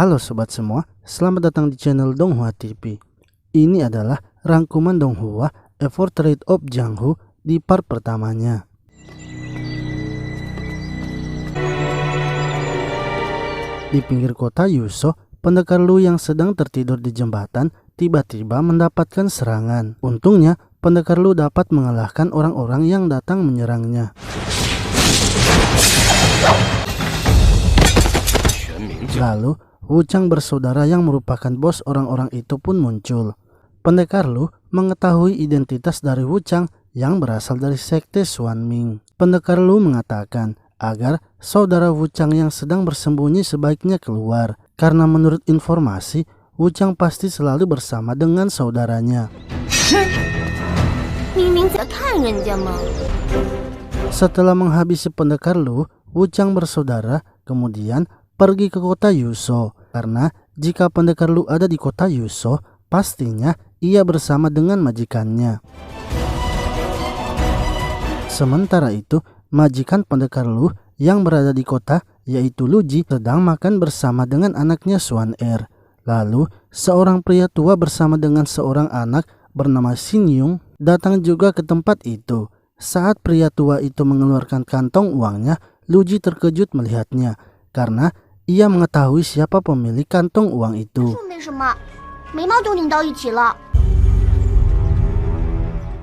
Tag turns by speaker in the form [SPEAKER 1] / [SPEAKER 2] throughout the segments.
[SPEAKER 1] Halo sobat semua, selamat datang di channel Donghua TV. Ini adalah rangkuman Donghua A Portrait of Jiang Hu di part pertamanya. Di pinggir kota Yuso, pendekar Lu yang sedang tertidur di jembatan tiba-tiba mendapatkan serangan. Untungnya, pendekar Lu dapat mengalahkan orang-orang yang datang menyerangnya. Lalu, Wuchang bersaudara yang merupakan bos orang-orang itu pun muncul. Pendekar Lu mengetahui identitas dari Wuchang yang berasal dari sekte Xuanming. Pendekar Lu mengatakan agar saudara Wuchang yang sedang bersembunyi sebaiknya keluar, karena menurut informasi, Wuchang pasti selalu bersama dengan saudaranya. Setelah menghabisi pendekar Lu, Wuchang bersaudara kemudian pergi ke kota Yuso, karena jika pendekar Lu ada di kota Yuso, pastinya ia bersama dengan majikannya. Sementara itu, majikan pendekar Lu yang berada di kota, yaitu Luji, sedang makan bersama dengan anaknya Xuan Er. Lalu, seorang pria tua bersama dengan seorang anak bernama Xin Yung datang juga ke tempat itu. Saat pria tua itu mengeluarkan kantong uangnya, Luji terkejut melihatnya, karena ia mengetahui siapa pemilik kantong uang itu.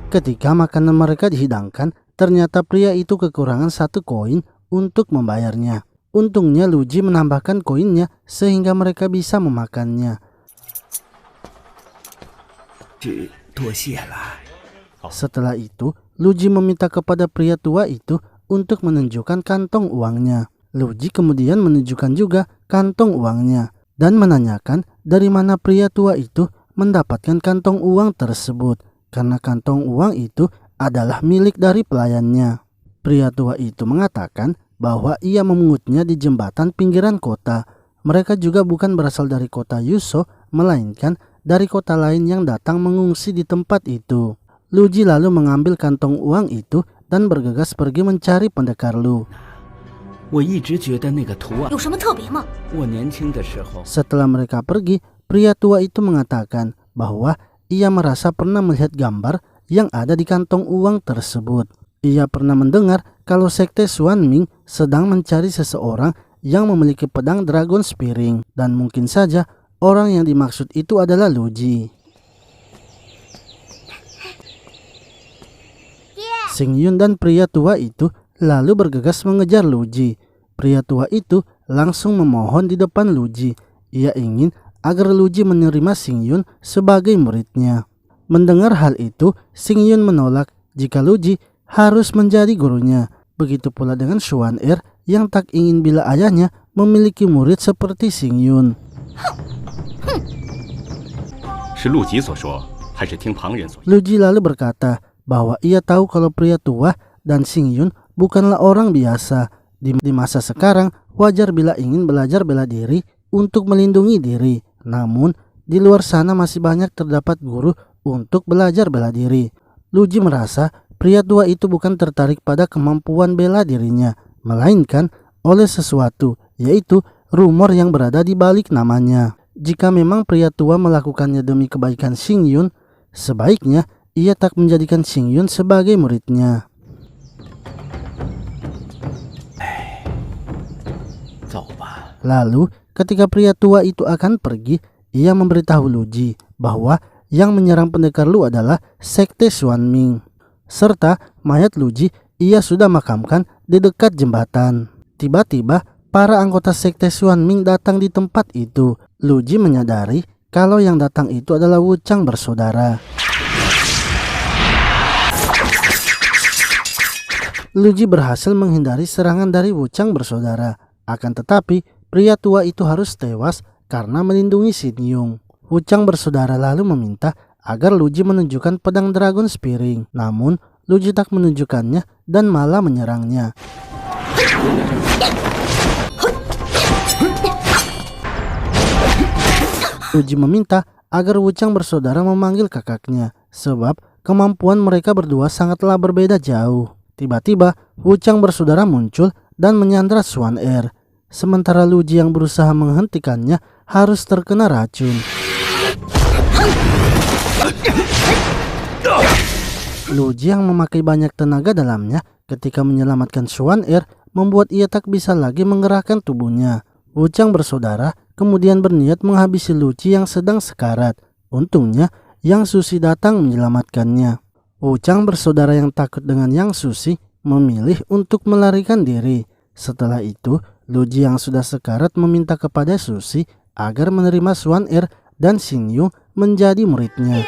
[SPEAKER 1] Ketika makanan mereka dihidangkan, ternyata pria itu kekurangan 1 koin untuk membayarnya. Untungnya Luji menambahkan koinnya sehingga mereka bisa memakannya. Setelah itu, Luji meminta kepada pria tua itu untuk menunjukkan kantong uangnya. Luji kemudian menunjukkan juga kantong uangnya dan menanyakan dari mana pria tua itu mendapatkan kantong uang tersebut, karena kantong uang itu adalah milik dari pelayannya. Pria tua itu mengatakan bahwa ia memungutnya di jembatan pinggiran kota. Mereka juga bukan berasal dari kota Yuso, melainkan dari kota lain yang datang mengungsi di tempat itu. Luji lalu mengambil kantong uang itu dan bergegas pergi mencari pendekar Lu. Setelah mereka pergi, pria tua itu mengatakan bahwa ia merasa pernah melihat gambar yang ada di kantong uang tersebut. Ia pernah mendengar kalau sekte Xuanming sedang mencari seseorang yang memiliki pedang Dragon Spearing, dan mungkin saja orang yang dimaksud itu adalah Luji. Xing Yun dan pria tua itu lalu bergegas mengejar Luji. Pria tua itu langsung memohon di depan Luji. Ia ingin agar Luji menerima Xing Yun sebagai muridnya. Mendengar hal itu, Xing Yun menolak jika Luji harus menjadi gurunya. Begitu pula dengan Xuan Er yang tak ingin bila ayahnya memiliki murid seperti Xing Yun. Luji lalu berkata bahwa ia tahu kalau pria tua dan Xing Yun bukanlah orang biasa. Di masa sekarang, wajar bila ingin belajar bela diri untuk melindungi diri. Namun, di luar sana masih banyak terdapat guru untuk belajar bela diri. Luji merasa pria tua itu bukan tertarik pada kemampuan bela dirinya, melainkan oleh sesuatu, yaitu rumor yang berada di balik namanya. Jika memang pria tua melakukannya demi kebaikan Xing Yun, sebaiknya ia tak menjadikan Xing Yun sebagai muridnya. Lalu, ketika pria tua itu akan pergi, ia memberitahu Luji bahwa yang menyerang pendekar Lu adalah sekte Xuanming. Serta mayat Luji ia sudah makamkan di dekat jembatan. Tiba-tiba, para anggota sekte Xuanming datang di tempat itu. Luji menyadari kalau yang datang itu adalah Wuchang bersaudara. Luji berhasil menghindari serangan dari Wuchang bersaudara. Akan tetapi, pria tua itu harus tewas karena melindungi Xin Yung. Wuchang bersaudara lalu meminta agar Luji menunjukkan pedang Dragon Spearing. Namun, Luji tak menunjukkannya dan malah menyerangnya. Luji meminta agar Wuchang bersaudara memanggil kakaknya, sebab kemampuan mereka berdua sangatlah berbeda jauh. Tiba-tiba, Wuchang bersaudara muncul dan menyandra Xuan Er. Sementara Luji yang berusaha menghentikannya harus terkena racun. Luji yang memakai banyak tenaga dalamnya ketika menyelamatkan Xuan Er membuat ia tak bisa lagi menggerakkan tubuhnya. Wuchang bersaudara kemudian berniat menghabisi Luji yang sedang sekarat. Untungnya Yang Susi datang menyelamatkannya. Wuchang bersaudara yang takut dengan Yang Susi memilih untuk melarikan diri. Setelah itu, Luji yang sudah sekarat meminta kepada Susi agar menerima Xuan Er dan Xing Yun menjadi muridnya.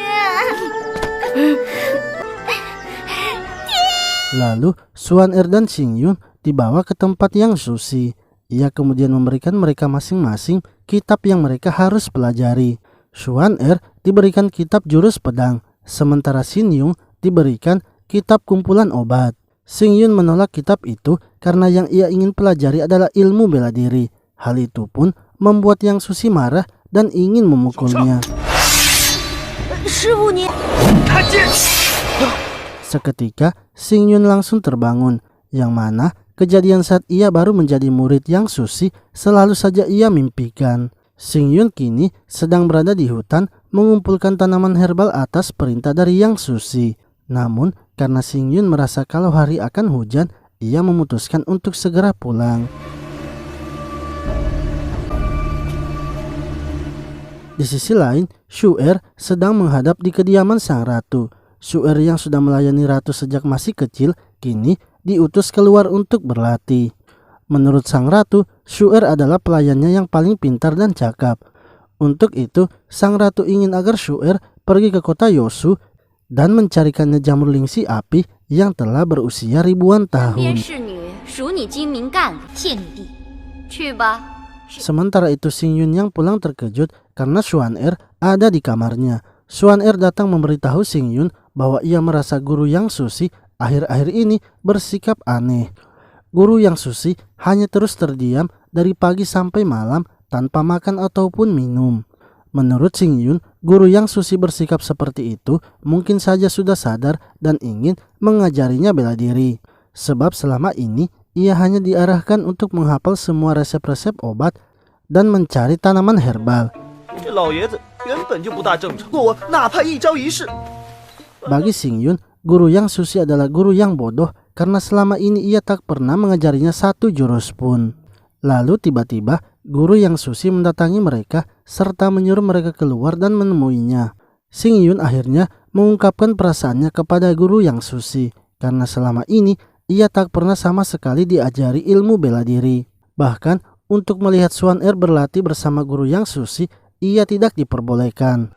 [SPEAKER 1] Lalu Xuan Er dan Xing Yun dibawa ke tempat Yang Susi. Ia kemudian memberikan mereka masing-masing kitab yang mereka harus pelajari. Xuan Er diberikan kitab jurus pedang, sementara Xing Yun diberikan kitab kumpulan obat. Xing Yun menolak kitab itu karena yang ia ingin pelajari adalah ilmu bela diri. Hal itu pun membuat Yang Susi marah dan ingin memukulnya. Seketika Xing Yun langsung terbangun, yang mana kejadian saat ia baru menjadi murid Yang Susi selalu saja ia mimpikan. Xing Yun kini sedang berada di hutan mengumpulkan tanaman herbal atas perintah dari Yang Susi. Namun karena Xing Yun merasa kalau hari akan hujan, ia memutuskan untuk segera pulang. Di sisi lain, Xu Er sedang menghadap di kediaman sang ratu. Xu Er yang sudah melayani ratu sejak masih kecil, kini diutus keluar untuk berlatih. Menurut sang ratu, Xu Er adalah pelayannya yang paling pintar dan cakap. Untuk itu, sang ratu ingin agar Xu Er pergi ke kota Yosu dan mencarikannya jamur lingsi api yang telah berusia ribuan tahun. Sementara itu Xing Yun yang pulang terkejut karena Xuan Er ada di kamarnya. Xuan Er datang memberitahu Xing Yun bahwa ia merasa guru Yang Susi akhir-akhir ini bersikap aneh. Guru Yang Susi hanya terus terdiam dari pagi sampai malam tanpa makan ataupun minum. Menurut Xing Yun, guru Yang Susi bersikap seperti itu mungkin saja sudah sadar dan ingin mengajarinya bela diri. Sebab selama ini ia hanya diarahkan untuk menghafal semua resep-resep obat dan mencari tanaman herbal. Bagi Xing Yun, guru Yang Susi adalah guru yang bodoh karena selama ini ia tak pernah mengajarinya satu jurus pun. Lalu tiba-tiba guru Yang Susi mendatangi mereka serta menyuruh mereka keluar dan menemuinya. Xing Yun akhirnya mengungkapkan perasaannya kepada guru Yang Susi karena selama ini ia tak pernah sama sekali diajari ilmu bela diri. Bahkan untuk melihat Xuan Er berlatih bersama guru Yang Susi, ia tidak diperbolehkan.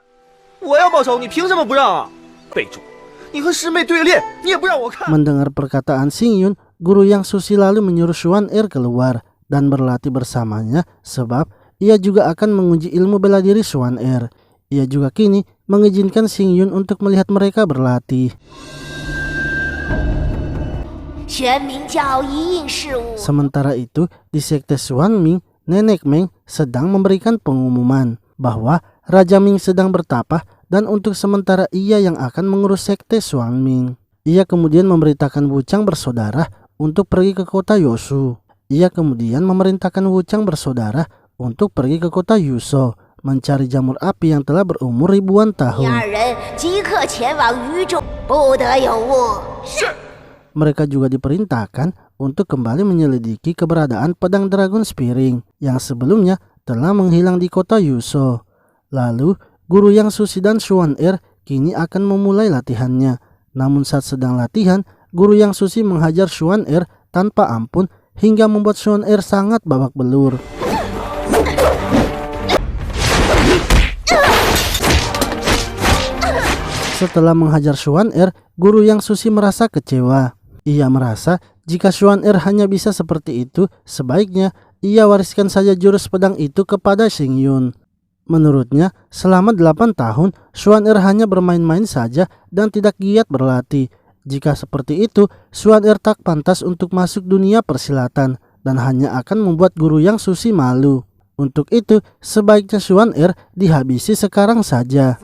[SPEAKER 1] Mendengar perkataan Xing Yun, guru Yang Susi lalu menyuruh Xuan Er keluar dan berlatih bersamanya sebab ia juga akan menguji ilmu bela diri Xuan Er. Ia juga kini mengizinkan Xing Yun untuk melihat mereka berlatih. Sementara itu, di sekte Xuan Ming, Nenek Meng sedang memberikan pengumuman bahwa Raja Ming sedang bertapa dan untuk sementara ia yang akan mengurus sekte Xuan Ming. Ia kemudian memberitakan Wuchang bersaudara untuk pergi ke kota Yosu. Ia kemudian memerintahkan Wuchang bersaudara untuk pergi ke kota Yuso mencari jamur api yang telah berumur ribuan tahun. Mereka juga diperintahkan untuk kembali menyelidiki keberadaan pedang Dragon Spearing yang sebelumnya telah menghilang di kota Yuso. Lalu, guru Yang Susi dan Xuan Er kini akan memulai latihannya. Namun saat sedang latihan, guru Yang Susi menghajar Xuan Er tanpa ampun hingga membuat Xuan Er sangat babak belur. Setelah menghajar Xuan Er, guru Yang Susi merasa kecewa. Ia merasa jika Xuan Er hanya bisa seperti itu, sebaiknya ia wariskan saja jurus pedang itu kepada Xing Yun. Menurutnya, selama 8 tahun, Xuan Er hanya bermain-main saja dan tidak giat berlatih. Jika seperti itu, Xuan Er tak pantas untuk masuk dunia persilatan dan hanya akan membuat guru Yang Susi malu. Untuk itu, sebaiknya Xuan Er dihabisi sekarang saja.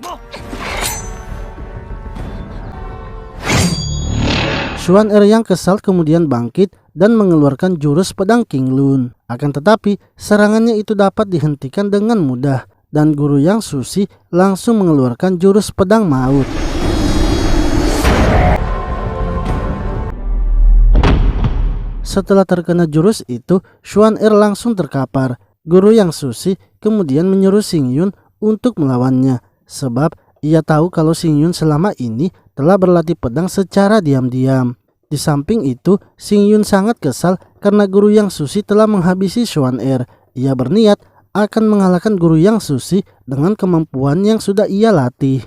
[SPEAKER 1] Xuan Er yang kesal kemudian bangkit dan mengeluarkan jurus pedang King Lun. Akan tetapi serangannya itu dapat dihentikan dengan mudah dan guru Yang Sushi langsung mengeluarkan jurus pedang maut. Setelah terkena jurus itu, Xuan Er langsung terkapar. Guru Yang Sushi kemudian menyuruh Xing Yun untuk melawannya, sebab ia tahu kalau Xing Yun selama ini telah berlatih pedang secara diam-diam. Di samping itu, Xing Yun sangat kesal karena guru Yang Sushi telah menghabisi Xuan Er. Ia berniat akan mengalahkan guru Yang Sushi dengan kemampuan yang sudah ia latih.